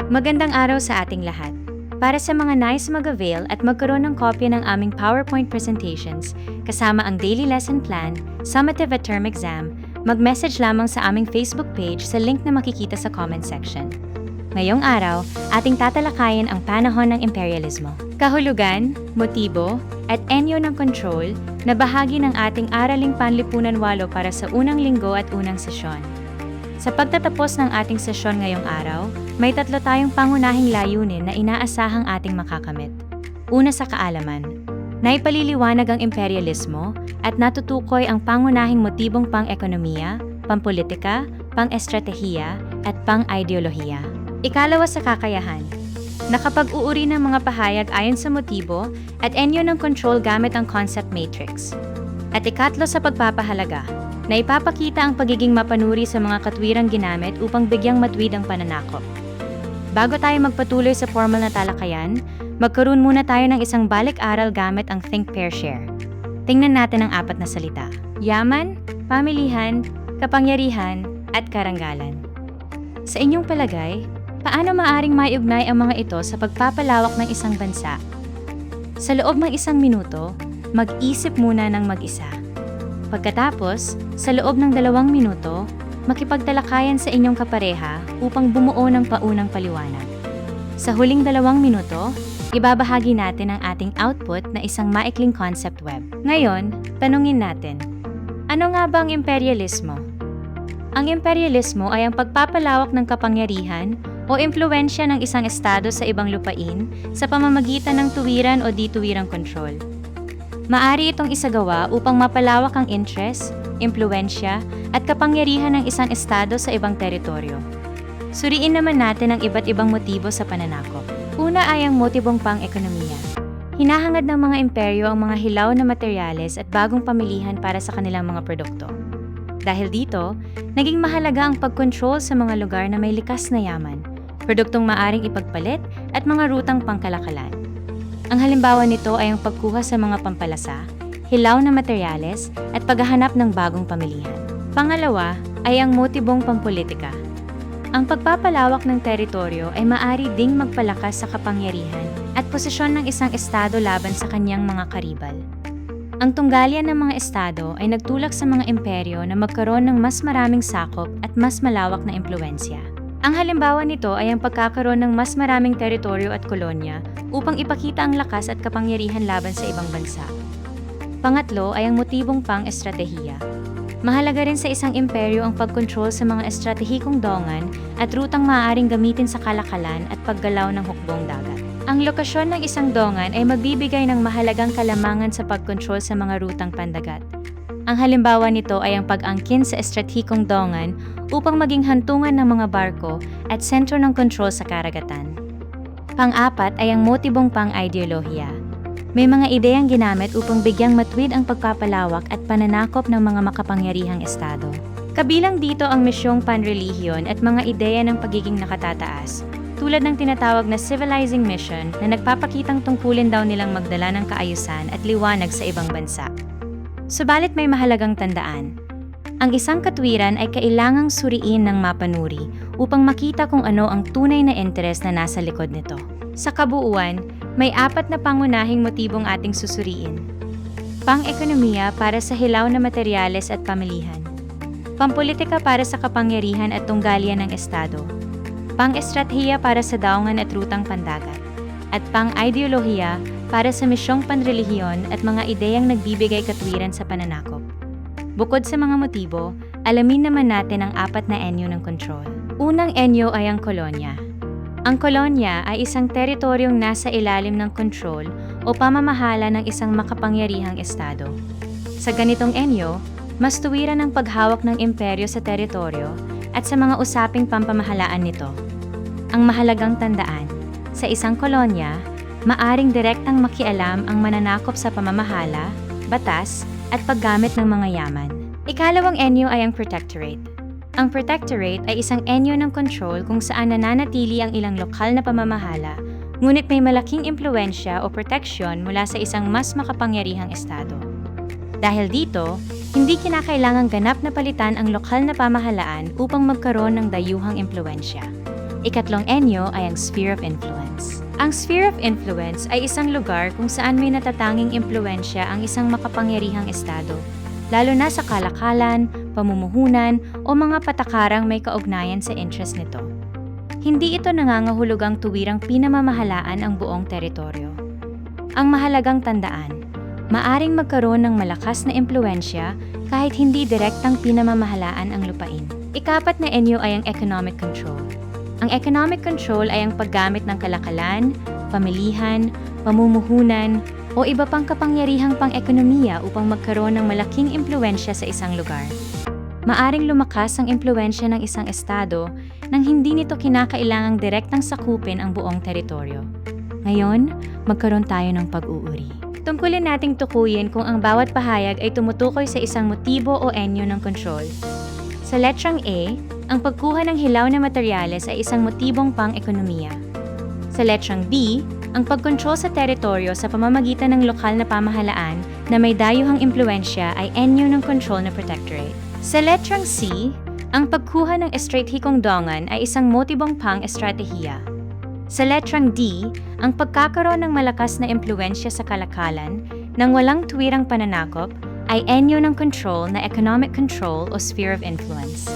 Magandang araw sa ating lahat. Para sa mga nais mag-avail at magkaroon ng kopya ng aming PowerPoint presentations, kasama ang daily lesson plan, summative at term exam, mag-message lamang sa aming Facebook page sa link na makikita sa comment section. Ngayong araw, ating tatalakayin ang panahon ng imperialismo. Kahulugan, motibo, at enyo ng control na bahagi ng ating Araling Panlipunan 8 para sa unang linggo at unang sesyon. Sa pagtatapos ng ating sesyon ngayong araw, may 3 tayong pangunahing layunin na inaasahang ating makakamit. Una sa kaalaman, naipaliliwanag ang imperialismo at natutukoy ang pangunahing motibong pang-ekonomiya, pampolitika, pang-estratehiya at pang-ideolohiya. Ikalawa sa kakayahan, nakapag-uuri ng mga pahayag ayon sa motibo at enyo ng control gamit ang concept matrix. At ikatlo sa pagpapahalaga, na ipapakita ang pagiging mapanuri sa mga katwirang ginamit upang bigyang matwid ang pananakop. Bago tayo magpatuloy sa formal na talakayan, magkaroon muna tayo ng isang balik-aral gamit ang Think Pair Share. Tingnan natin ang 4 na salita: yaman, pamilihan, kapangyarihan, at karanggalan. Sa inyong palagay, paano maaring maiugnay ang mga ito sa pagpapalawak ng isang bansa? Sa loob ng 1 minuto, mag-isip muna ng mag-isa. Pagkatapos, sa loob ng 2 minuto, makipagtalakayan sa inyong kapareha upang bumuo ng paunang paliwanag. Sa huling 2 minuto, ibabahagi natin ang ating output na isang maikling concept web. Ngayon, tanungin natin, ano nga ba ang imperialismo? Ang imperialismo ay ang pagpapalawak ng kapangyarihan o impluwensya ng isang estado sa ibang lupain sa pamamagitan ng tuwiran o di-tuwirang kontrol. Maari itong isagawa upang mapalawak ang interest, impluwensya, at kapangyarihan ng isang estado sa ibang teritoryo. Suriin naman natin ang iba't ibang motibo sa pananakop. Una ay ang motibong pang-ekonomiya. Hinahangad ng mga imperyo ang mga hilaw na materyales at bagong pamilihan para sa kanilang mga produkto. Dahil dito, naging mahalaga ang pagkontrol sa mga lugar na may likas na yaman, produktong maaring ipagpalit at mga rutang pangkalakalan. Ang halimbawa nito ay ang pagkuha sa mga pampalasa, hilaw na materyales at paghahanap ng bagong pamilihan. Pangalawa ay ang motibong pampolitika. Ang pagpapalawak ng teritoryo ay maaari ding magpalakas sa kapangyarihan at posisyon ng isang estado laban sa kanyang mga karibal. Ang tunggalyan ng mga estado ay nagtulak sa mga imperyo na magkaroon ng mas maraming sakop at mas malawak na impluwensya. Ang halimbawa nito ay ang pagkakaroon ng mas maraming teritoryo at kolonya upang ipakita ang lakas at kapangyarihan laban sa ibang bansa. Pangatlo ay ang motibong pang-estratehiya. Mahalaga rin sa isang imperyo ang pagkontrol sa mga estratehikong dongan at rutang maaaring gamitin sa kalakalan at paggalaw ng hukbong dagat. Ang lokasyon ng isang dongan ay magbibigay ng mahalagang kalamangan sa pagkontrol sa mga rutang pandagat. Ang halimbawa nito ay ang pag-angkin sa estratehikong dongan upang maging hantungan ng mga barko at sentro ng kontrol sa karagatan. Pang-apat ay ang motibong pang-ideolohiya. May mga ideyang ginamit upang bigyang matwid ang pagpapalawak at pananakop ng mga makapangyarihang estado. Kabilang dito ang misyong panrelihiyon at mga ideya ng pagiging nakatataas, tulad ng tinatawag na civilizing mission na nagpapakitang tungkulin daw nilang magdala ng kaayusan at liwanag sa ibang bansa. Subalit may mahalagang tandaan. Ang isang katwiran ay kailangang suriin ng mapanuri upang makita kung ano ang tunay na interes na nasa likod nito. Sa kabuuan, may 4 na pangunahing motibong ating susuriin. Pang-ekonomiya para sa hilaw na materyales at pamilihan. Pampolitika para sa kapangyarihan at tunggalyan ng estado. Pang-estratehiya para sa daungan at rutang pandagat. At pang-ideolohiya para sa misyong panrelihiyon at mga ideyang nagbibigay katwiran sa pananakop. Bukod sa mga motibo, alamin naman natin ang 4 na enyo ng control. Unang enyo ay ang kolonya. Ang kolonya ay isang teritoryong nasa ilalim ng control o pamamahala ng isang makapangyarihang estado. Sa ganitong enyo, mas tuwiran ang paghawak ng imperyo sa teritoryo at sa mga usaping pampamahalaan nito. Ang mahalagang tandaan, sa isang kolonya, maaring direktang makialam ang mananakop sa pamamahala, batas, at paggamit ng mga yaman. Ikalawang enyo ay ang protectorate. Ang protectorate ay isang enyo ng control kung saan nananatili ang ilang lokal na pamamahala, ngunit may malaking impluwensya o proteksyon mula sa isang mas makapangyarihang estado. Dahil dito, hindi kinakailangang ganap na palitan ang lokal na pamahalaan upang magkaroon ng dayuhang impluwensya. ikatlong anyo ay ang sphere of influence. Ang sphere of influence ay isang lugar kung saan may natatanging impluensya ang isang makapangyarihang estado, lalo na sa kalakalan, pamumuhunan o mga patakarang may kaugnayan sa interest nito. Hindi ito nangangahulugang tuwirang pinamamahalaan ang buong teritoryo. Ang mahalagang tandaan, maaring magkaroon ng malakas na impluensya kahit hindi direktang pinamamahalaan ang lupain. Ikapat na anyo ay ang economic control. Ang economic control ay ang paggamit ng kalakalan, pamilihan, pamumuhunan, o iba pang kapangyarihang pang-ekonomiya upang magkaroon ng malaking impluensya sa isang lugar. Maaring lumakas ang impluensya ng isang estado nang hindi nito kinakailangang direktang sakupin ang buong teritoryo. Ngayon, magkaroon tayo ng pag-uuri. Tungkulin nating tukuyin kung ang bawat pahayag ay tumutukoy sa isang motibo o anyo ng control. Sa letrang A, ang pagkuha ng hilaw na materyales ay isang motibong pang-ekonomiya. Sa letrang B, ang pagkontrol sa teritoryo sa pamamagitan ng lokal na pamahalaan na may dayuhang impluensya ay anyo ng control na protectorate. Sa letrang C, ang pagkuha ng estratehikong dongan ay isang motibong pang-estratehiya. Sa letrang D, ang pagkakaroon ng malakas na impluensya sa kalakalan nang walang tuwirang pananakop ay anyo ng control na economic control o sphere of influence.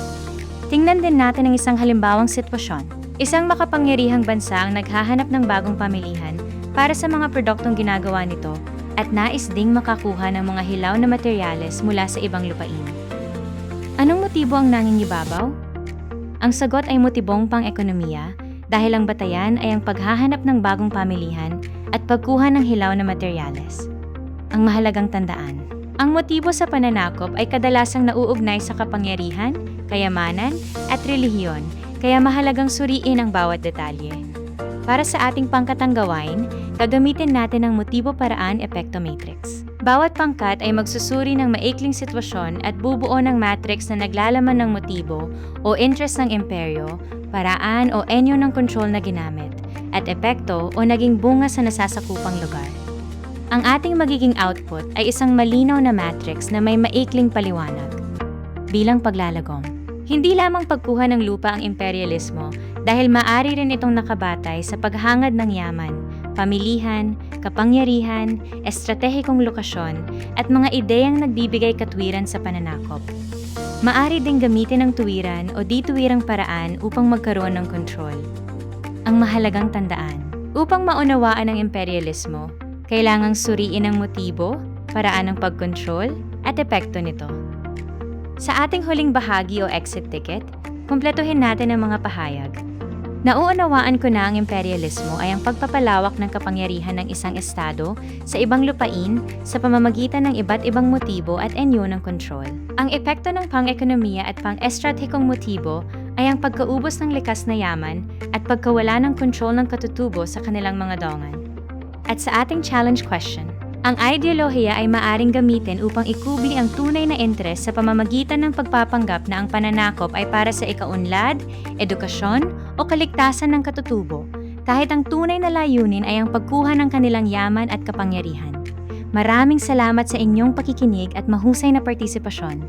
Tingnan din natin ang isang halimbawang sitwasyon. Isang makapangyarihang bansa ang naghahanap ng bagong pamilihan para sa mga produktong ginagawa nito at nais ding makakuha ng mga hilaw na materyales mula sa ibang lupain. Anong motibo ang nangingibabaw? Ang sagot ay motibong pang-ekonomiya dahil ang batayan ay ang paghahanap ng bagong pamilihan at pagkuha ng hilaw na materyales. Ang mahalagang tandaan, ang motibo sa pananakop ay kadalasang nauugnay sa kapangyarihan, kayamanan, at relihiyon, kaya mahalagang suriin ang bawat detalye. Para sa ating pangkatang gawain, gagamitin natin ang motibo-paraan-epekto matrix. Bawat pangkat ay magsusuri ng maikling sitwasyon at bubuo ng matrix na naglalaman ng motibo o interest ng imperyo, paraan o anyo ng kontrol na ginamit, at epekto o naging bunga sa nasasakupang lugar. Ang ating magiging output ay isang malinaw na matrix na may maikling paliwanag. Bilang paglalagom, hindi lamang pagkuha ng lupa ang imperialismo dahil maaari rin itong nakabatay sa paghangad ng yaman, pamilihan, kapangyarihan, estratehikong lokasyon, at mga ideyang nagbibigay katwiran sa pananakop. Maaari ding gamitin ang tuwiran o di-tuwirang paraan upang magkaroon ng kontrol. Ang mahalagang tandaan, upang maunawaan ang imperialismo, kailangang suriin ang motibo, paraan ng pagkontrol, at epekto nito. Sa ating huling bahagi o exit ticket, kumpletuhin natin ang mga pahayag. Nauunawaan ko na ang imperialismo ay ang pagpapalawak ng kapangyarihan ng isang estado sa ibang lupain sa pamamagitan ng iba't ibang motibo at anyo ng kontrol. Ang epekto ng pang-ekonomiya at pang-estratehikong motibo ay ang pagkaubos ng likas na yaman at pagkawala ng kontrol ng katutubo sa kanilang mga dongan. At sa ating challenge question, ang ideolohiya ay maaring gamitin upang ikubli ang tunay na interes sa pamamagitan ng pagpapanggap na ang pananakop ay para sa ikaunlad, edukasyon o kaligtasan ng katutubo, kahit ang tunay na layunin ay ang pagkuha ng kanilang yaman at kapangyarihan. Maraming salamat sa inyong pakikinig at mahusay na partisipasyon.